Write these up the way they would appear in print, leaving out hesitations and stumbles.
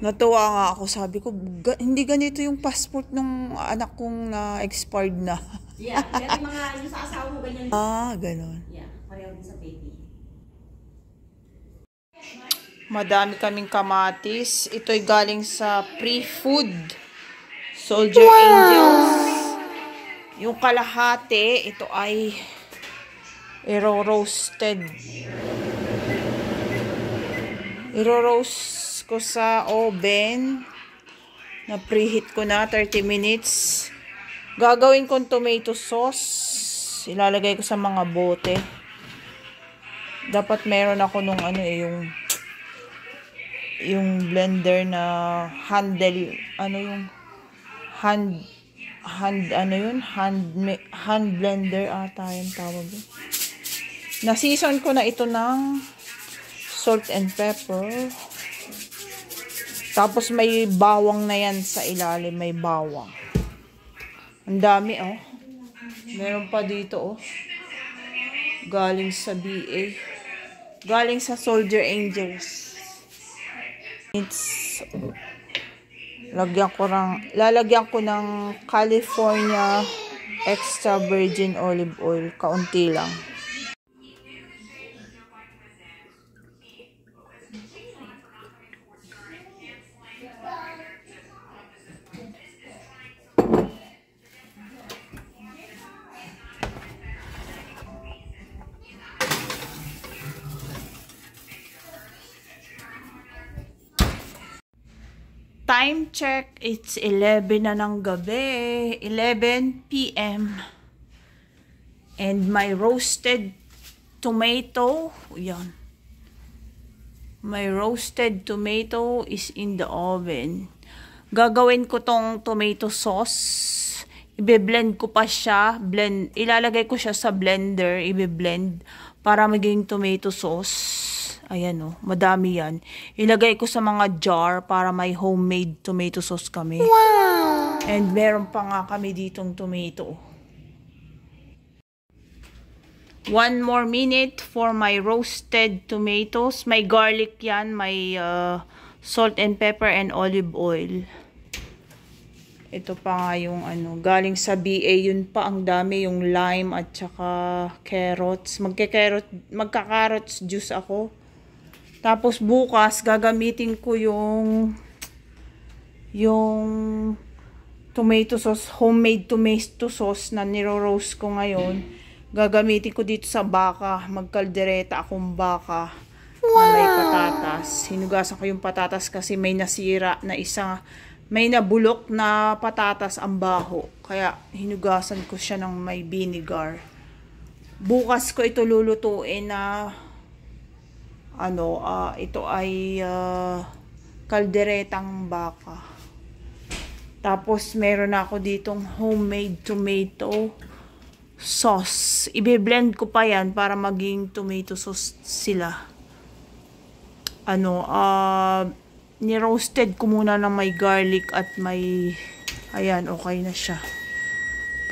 Natuwa nga ako. Sabi ko, hindi ganito yung passport ng anak kong na expired na. Yeah, pero mga yung sa asawa mo ganyan. Ganon. Yeah, pareho din sa baby. Madami kaming kamatis. Ito'y galing sa pre-food. Soldier Angels. Yung kalahati, ito ay iro-roasted. Iro-roast ko sa oven. Na preheat ko na 30 minutes. Gagawin kong tomato sauce. Ilalagay ko sa mga bote. Dapat meron ako nung yung blender na handle, hand blender ata yung tawag. Na-season ko na ito ng salt and pepper. Tapos may bawang na yan sa ilalim, may bawang. Ang dami, oh. Meron pa dito, oh. Galing sa BA. Galing sa Soldier Angels. Lalagyan ko ng California extra virgin olive oil. Kaunti lang. Time check, it's 11 na ng gabi, 11 p.m. And my roasted tomato, yan. My roasted tomato is in the oven. Gagawin ko tong tomato sauce. Ibe-blend ko pa siya, ilalagay ko siya sa blender, ibe-blend para maging tomato sauce. Ayan o, madami yan. Ilagay ko sa mga jar para may homemade tomato sauce kami. Wow! And meron pa nga kami ditong tomato. 1 more minute for my roasted tomatoes. May garlic yan, may salt and pepper and olive oil. Ito pa nga yung galing sa BA. Yun pa ang dami, yung lime at saka carrots. Magka-carrots juice ako. Tapos bukas, gagamitin ko yung tomato sauce, homemade tomato sauce na niro-roast ko ngayon. Gagamitin ko dito sa baka. Magkaldereta akong baka na may patatas. Hinugasan ko yung patatas kasi may nasira na may nabulok na patatas ang baho. Kaya hinugasan ko siya ng may vinegar. Bukas ko ito lulutuin na ito ay kalderetang baka. Tapos meron ako ditong homemade tomato sauce. Ibe-blend ko pa yan para maging tomato sauce sila. Ni-roasted ko muna ng may garlic at may ayan, okay na siya.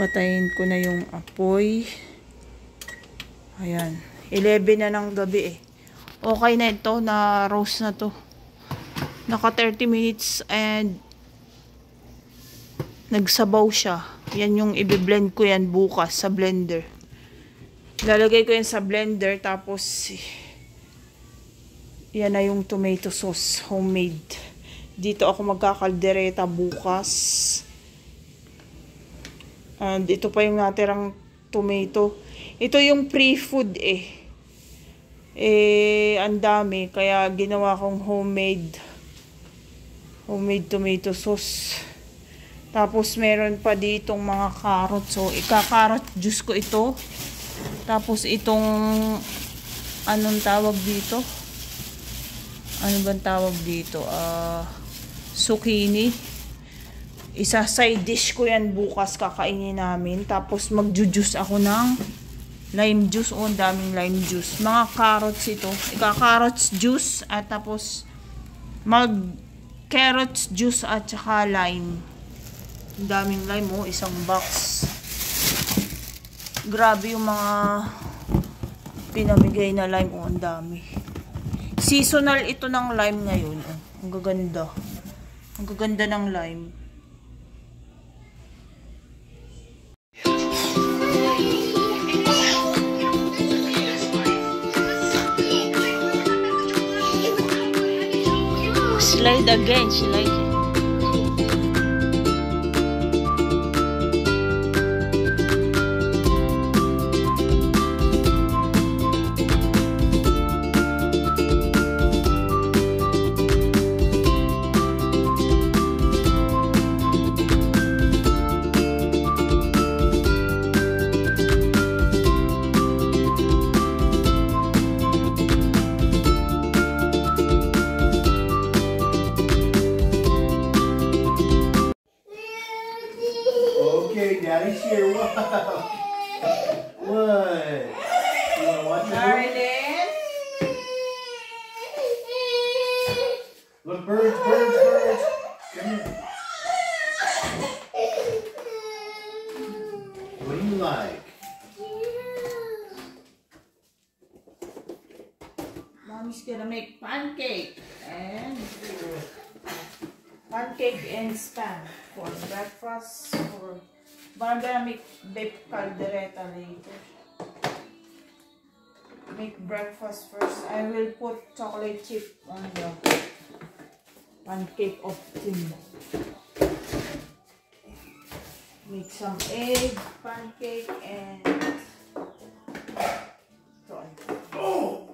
Patayin ko na yung apoy. Ayan, 11 na ng gabi eh. Okay na ito, na roast na to. Naka 30 minutes and nagsabaw siya. Yan yung i-blend ko yan bukas sa blender. Lalagay ko yan sa blender tapos yan na yung tomato sauce, homemade. Dito ako magkakaldereta bukas. And ito pa yung natirang tomato. Ito yung pre-food eh. Ang dami. Kaya ginawa kong homemade tomato sauce. Tapos meron pa ditong mga carrots. So, ika-carrot juice ko ito. Tapos itong anong tawag dito? Ano bang tawag dito? Zucchini. Isa side dish ko yan bukas, kakainin namin. Tapos magjujuice ako ng lime juice. Ang daming lime juice. Mga carrots ito. Ika-carrots juice at tapos mag-carrots juice at saka lime. Ang daming lime isang box. Grabe yung mga pinamigay na lime. Ang dami. Seasonal ito ng lime ngayon. Ang gaganda. Ang gaganda ng lime. Slide again, slide. Okay, Daddy's here. Wow. What? You want to watch it? Arden? Look, birds, birds, birds. Come here. What do you like? Mommy's gonna make pancake and spam for breakfast. But I'm gonna make beef caldereta later. Make breakfast first. I will put chocolate chip on the pancake of tin. Make some egg, pancake, and Oh!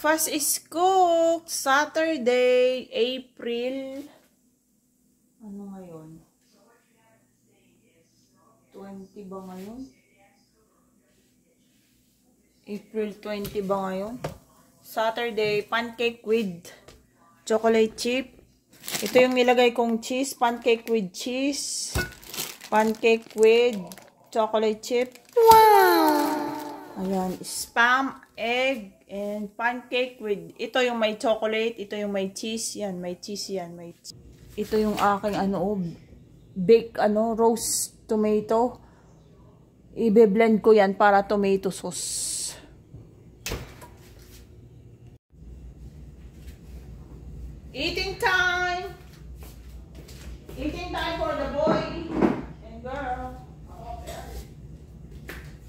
Breakfast is cooked. Saturday, April. Ano ngayon? 20 ba ngayon? April 20 ba ngayon? Saturday, pancake with chocolate chip. Ito yung nilagay kong cheese. Pancake with cheese. Pancake with chocolate chip. Wow! Ayan. Spam, egg, and pancake with... Ito yung may chocolate. Ito yung may cheese. Yan, may cheese yan. May cheese. Ito yung aking baked roast tomato. I-blend ko yan para tomato sauce. Eating time! Eating time for the boy and girl.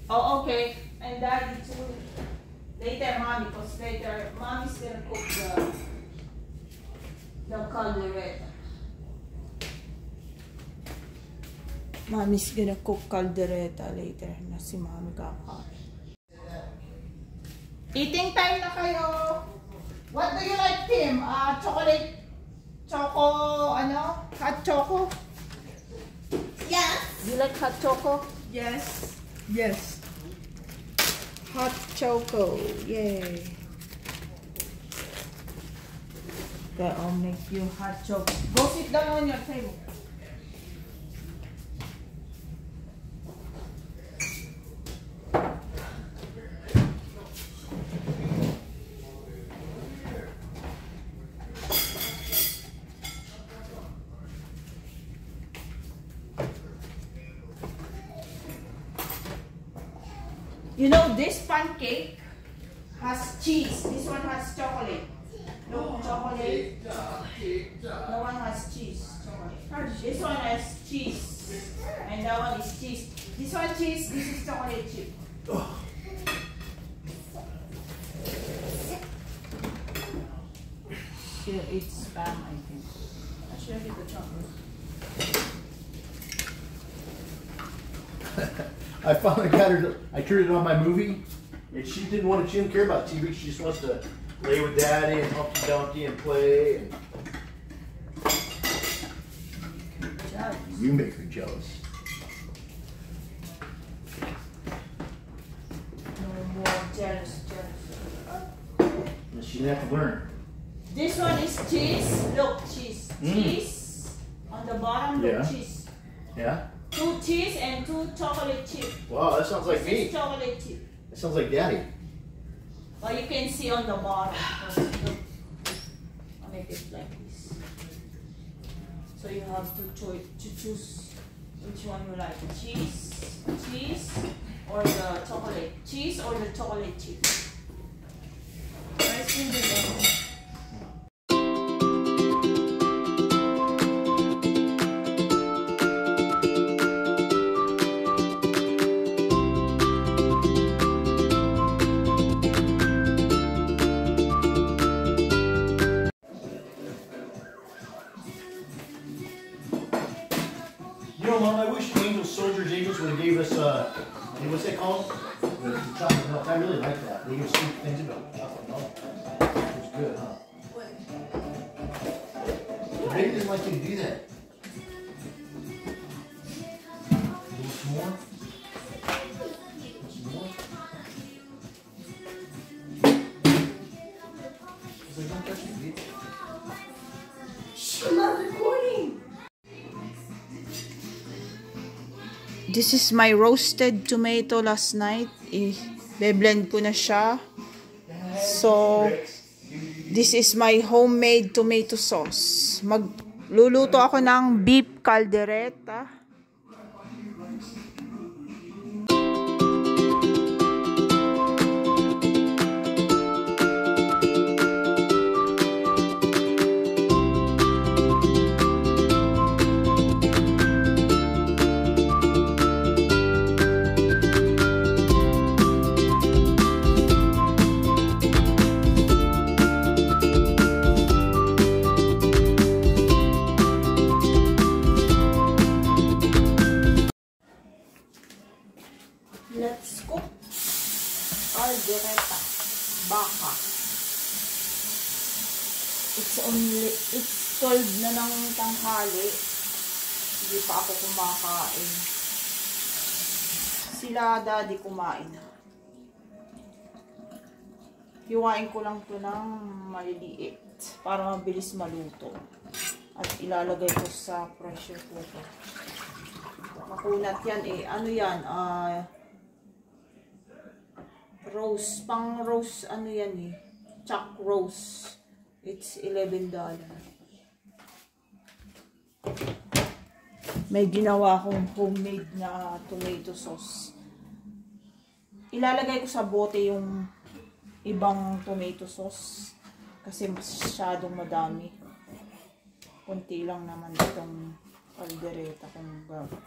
Oh, okay. And daddy too. Later, mommy, because later, mommy's gonna cook the caldereta. Mommy's gonna cook caldereta later na si mommy kakain. Eating time na kayo! What do you like, Tim? Chocolate, hot choco? Yes. You like hot choco? Yes. Yes. Hot choco. Yay. Okay, I'll make you hot choco. Go sit down on your table. You know, this pancake has cheese. This one has chocolate. No chocolate. No one has cheese. Chocolate. This one has cheese. And that one is cheese. This one cheese, this is chocolate chip. Here it's spam, I think. I should have the chocolate. I finally got her. I turned it on my movie, and she didn't care about TV. She just wants to lay with Daddy and Humpty Dumpty and play. And you make her jealous. No more jealous. And she didn't have to learn. This one is cheese. Look, cheese. Cheese. On the bottom, look, Yeah. cheese. Yeah. 2 cheese and 2 chocolate chip. Wow, that sounds like This is me. chocolate chip. That sounds like Daddy. But you can see on the bottom. Look. I'll make it like this. So you have to choose which one you like. Cheese, or the chocolate. Cheese or the chocolate chip. Nice in the middle. You know, Mom, I wish Soldiers Angels would have gave us, what's that called? The chocolate milk. I really like that. They give sweet things about chocolate milk. It's good, huh? The baby doesn't like you to do that. A little more? Some more? It's like, don't touch me, baby. I'm not recording. This is my roasted tomato last night. I-blend ko na siya. So, this is my homemade tomato sauce. Magluluto ako ng beef caldereta. It's 12 na ng tanghali. Hindi pa ako kumakain. Sila daddy kumain na. Hiwain ko lang to ng maliliit para mabilis maluto. At ilalagay ko sa pressure cooker. Makunat yan eh. Ano yan? Roast. Pang roast ano yan eh. Chuck roast. It's $11. May ginawa akong homemade na tomato sauce. Ilalagay ko sa bote yung ibang tomato sauce kasi masyadong madami. Kunti lang naman itong caldereta kung gagawin.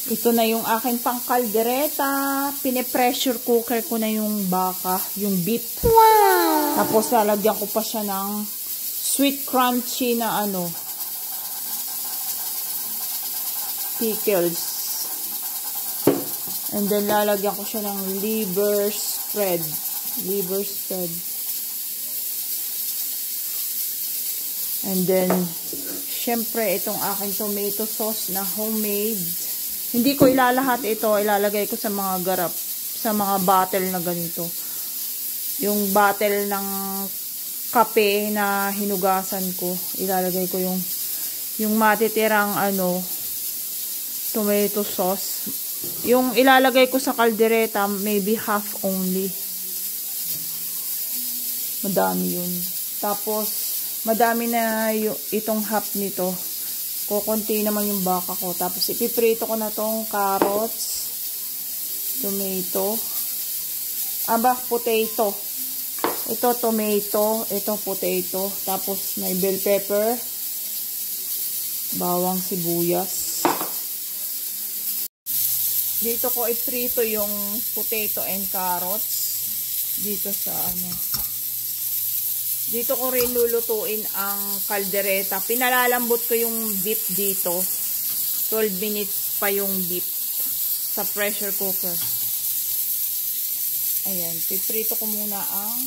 Ito na yung aking pangkaldereta. Pine-pressure cooker ko na yung baka, yung beef. Wow! Tapos lalagyan ko pa siya ng sweet crunchy na pickles. And then lalagyan ko siya ng liver spread. And then syempre itong aking tomato sauce na homemade. Hindi ko ilalahat ito, ilalagay ko sa mga garap, sa mga bottle na ganito. Yung bottle ng kape na hinugasan ko, ilalagay ko yung matitirang tomato sauce. Yung ilalagay ko sa kaldereta, maybe half only. Madami yun. Tapos, madami na itong half nito. Kukunti naman yung baka ko. Tapos, ipiprito ko na tong carrots, tomato, potato. Ito, tomato. Ito, potato. Tapos, may bell pepper, bawang sibuyas. Dito ko iprito yung potato and carrots. Dito sa Dito ko rin lulutuin ang kaldereta. Pinalalambot ko yung beef dito. 12 minutes pa yung beef sa pressure cooker. Ayan, piprito ko muna ang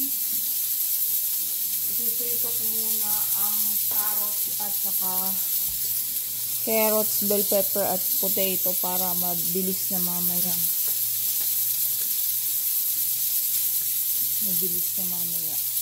carrots, bell pepper at potato para mabilis na mamaya. Prito muna.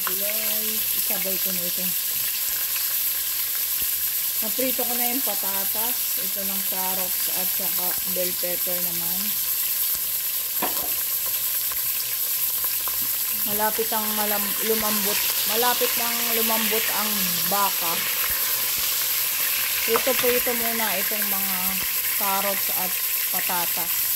Gulay. Isabay ko na ito. Naprito ko na yung patatas. Ito ng carrots at saka bell pepper naman. Malapit nang lumambot ang baka. Prito muna itong mga carrots at patatas.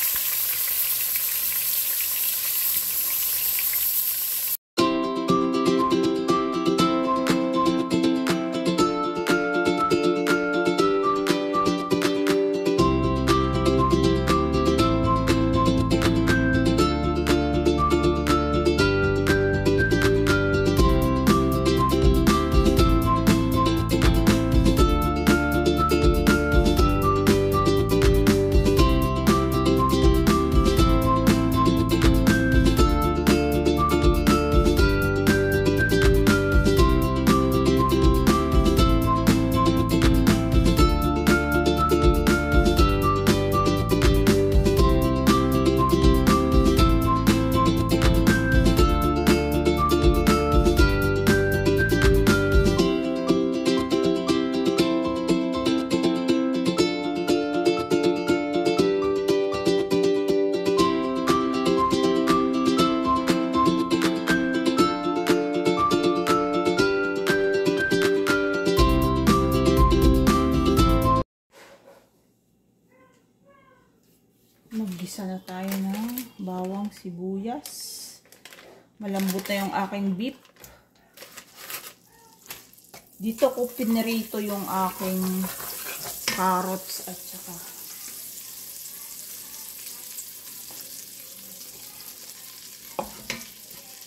Maggisa na tayo ng bawang sibuyas. Malambot na yung aking beef. Dito ko pinirito yung aking carrots at saka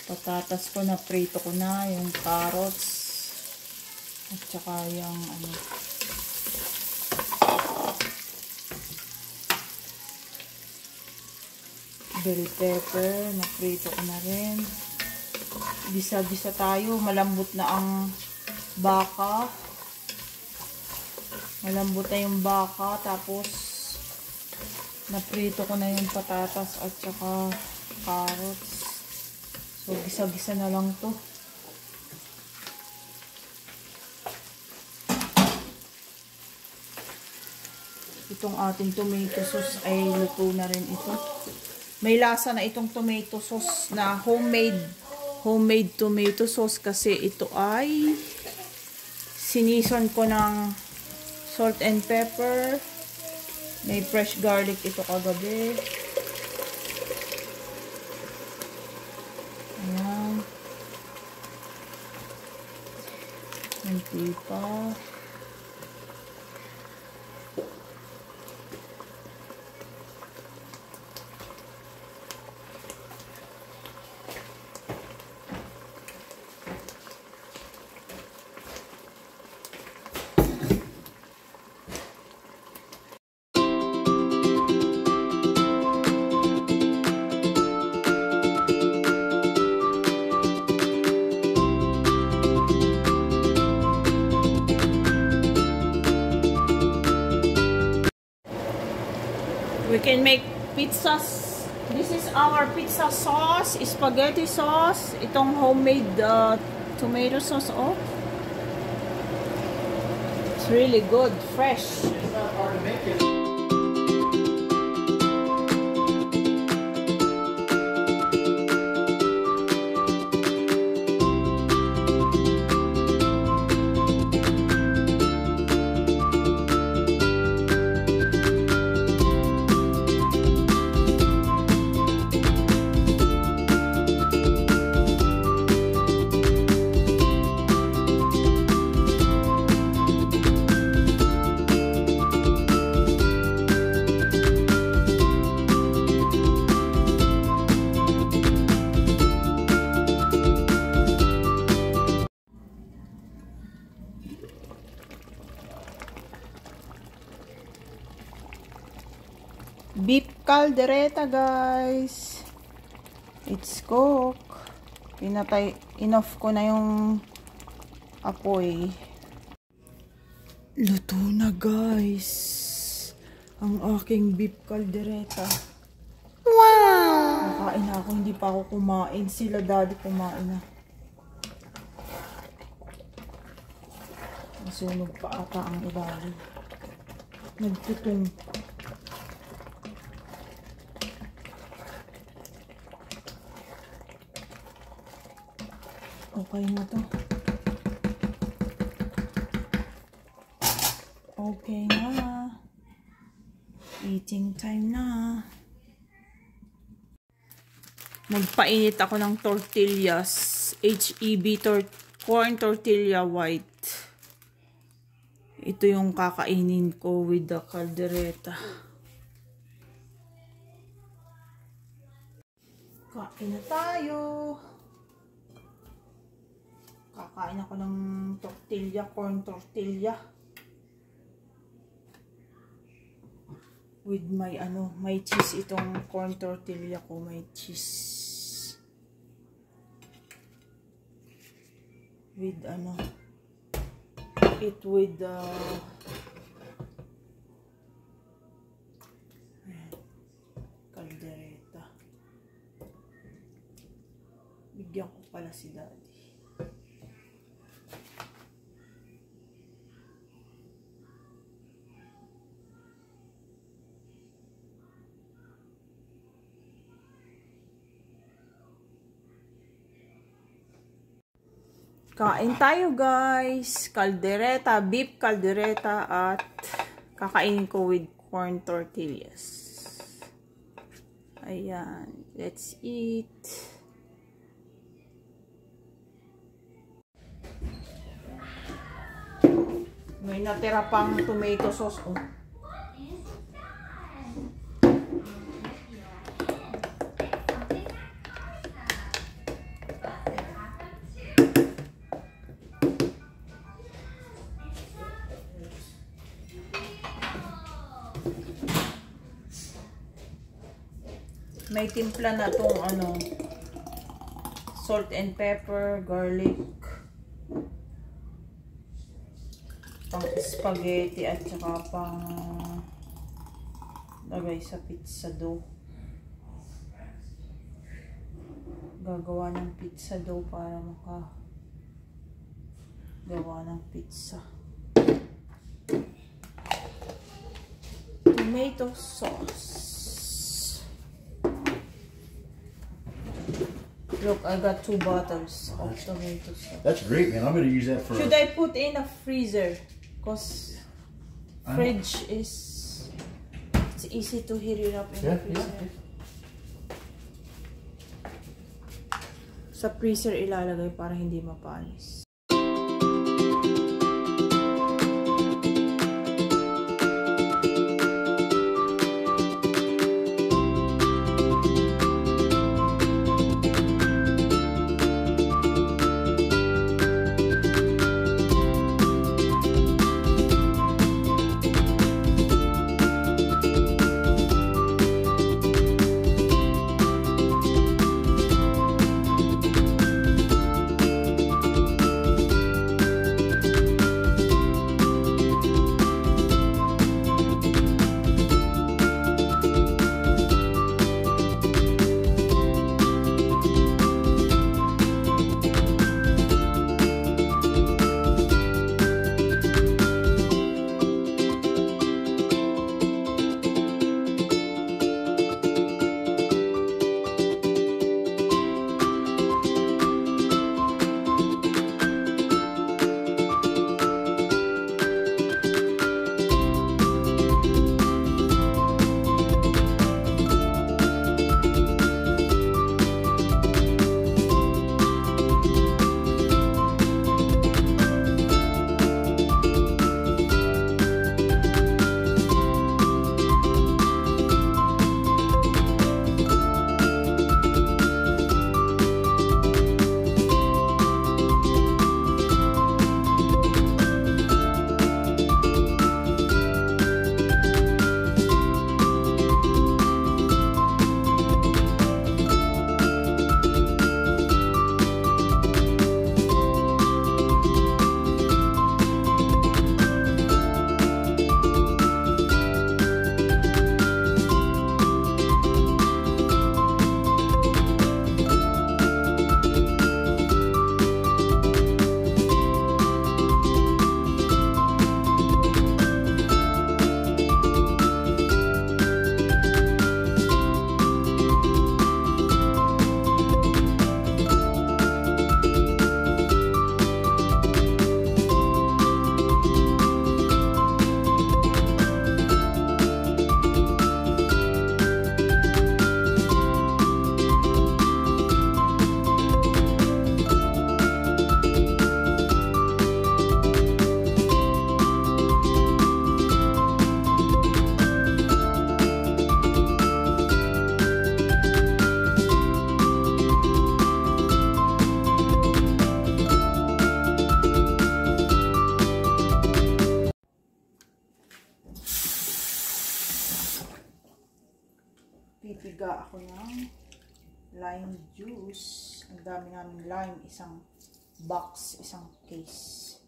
patatas ko. Na prito ko na yung carrots at saka yung bell pepper, na prito ko na rin. Gisa-gisa tayo. Malambot na ang baka. Malambot na yung baka. Tapos, naprito ko na yung patatas at saka carrots. So, gisa-gisa na lang to. Itong ating tomato sauce ay luto na rin ito. May lasa na itong tomato sauce na homemade tomato sauce kasi ito ay sinison ko ng salt and pepper. May fresh garlic ito kagabi. Ayan. Mantika. We can make pizzas. This is our pizza sauce, spaghetti sauce. Itong homemade tomato sauce. Oh, it's really good, fresh. It's not hard to make it. Beef caldereta, guys. It's cooked. Inoff ko na yung apoy. Luto na, guys. Ang aking beef caldereta. Wow! Nakain na ako, hindi pa ako kumain. Sila daddy kumain na. Nasunog pa ata ang ilalim. Nagtutong. Okay na to. Okay na. Eating time na. Magpainit ako ng tortillas. HEB corn tortilla white. Ito yung kakainin ko with the caldereta. Kain na tayo. Kakain ako ng tortilla, corn tortilla. With my may cheese itong corn tortilla ko, may cheese. With it with caldereta. Bigyan ko pala si daddy. Kain tayo, guys. Caldereta, beef caldereta at kakainin ko with corn tortillas. Ayan. Let's eat. May natira pang tomato sauce. Oh. May timpla na tong salt and pepper, garlic, pang spaghetti at saka pang lagay sa pizza dough. Gagawa ng pizza dough para gawa ng pizza. Tomato sauce. Look, I got 2 bottles of tomato sauce. That's great, man. I'm gonna use that for. Should I put in a freezer? Cause fridge is it's easy to heat it up in the freezer. Sa freezer ilalagay para hindi mapanis. Pipiga ako ng lime juice. Ang dami namin lime. Isang box, isang case.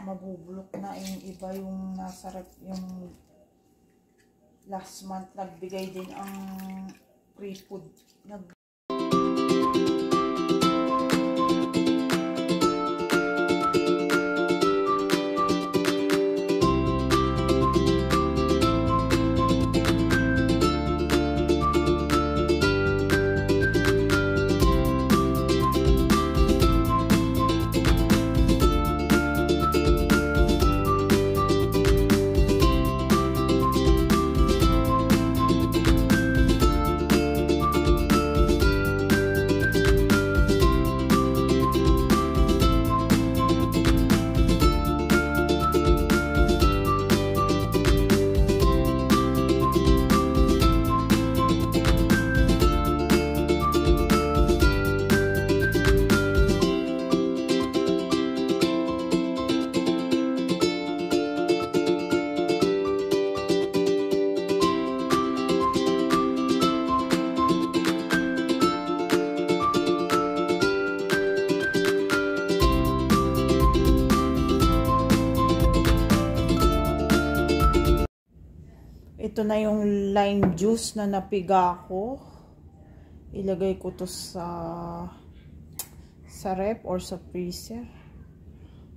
Mabubulok na yung iba yung nasarap yung last month nagbigay din ang free food. Ito na yung lime juice na napiga ko. Ilagay ko to sa ref or sa freezer.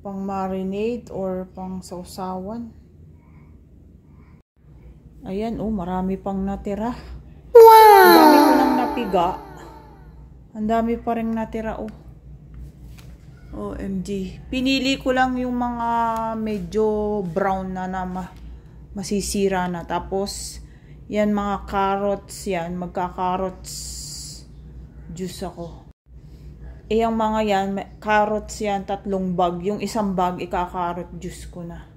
Pang marinade or pang sausawan. Ayan, oh, marami pang natira. Wow! Ang dami ko nang napiga. Ang dami pa rin natira, oh. OMG. Pinili ko lang yung mga medyo brown na masisira na. Tapos, yan mga carrots yan. Magka-carrots juice ako. Eh, yung mga yan, carrots yan, 3 bag. Yung isang bag, ika-carrot juice ko na.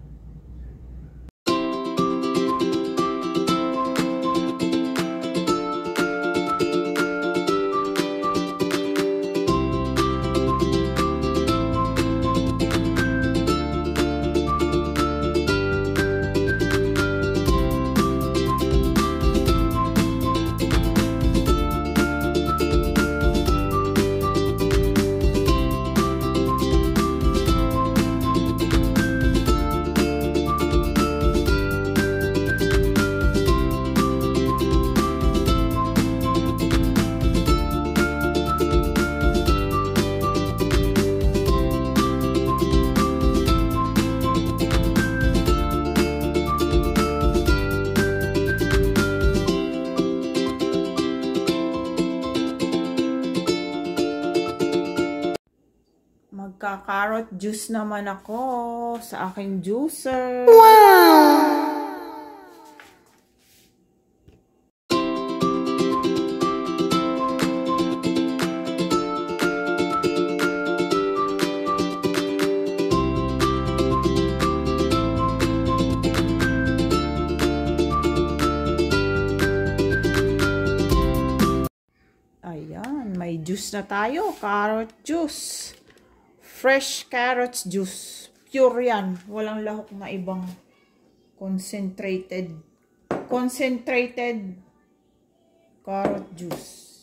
Magka-carrot juice naman ako sa aking juicer. Wow! Ayan, may juice na tayo. Carrot juice. Fresh carrots juice. Pure yan. Walang lahok na ibang concentrated carrot juice.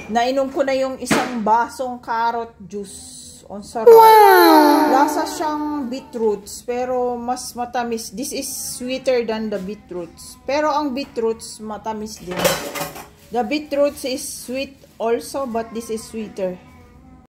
Nainom ko na yung isang basong carrot juice. On sarap. Wow! Lasa siyang beetroots, pero mas matamis. This is sweeter than the beetroots. Pero ang beetroots matamis din. The beetroots is sweet also, but this is sweeter.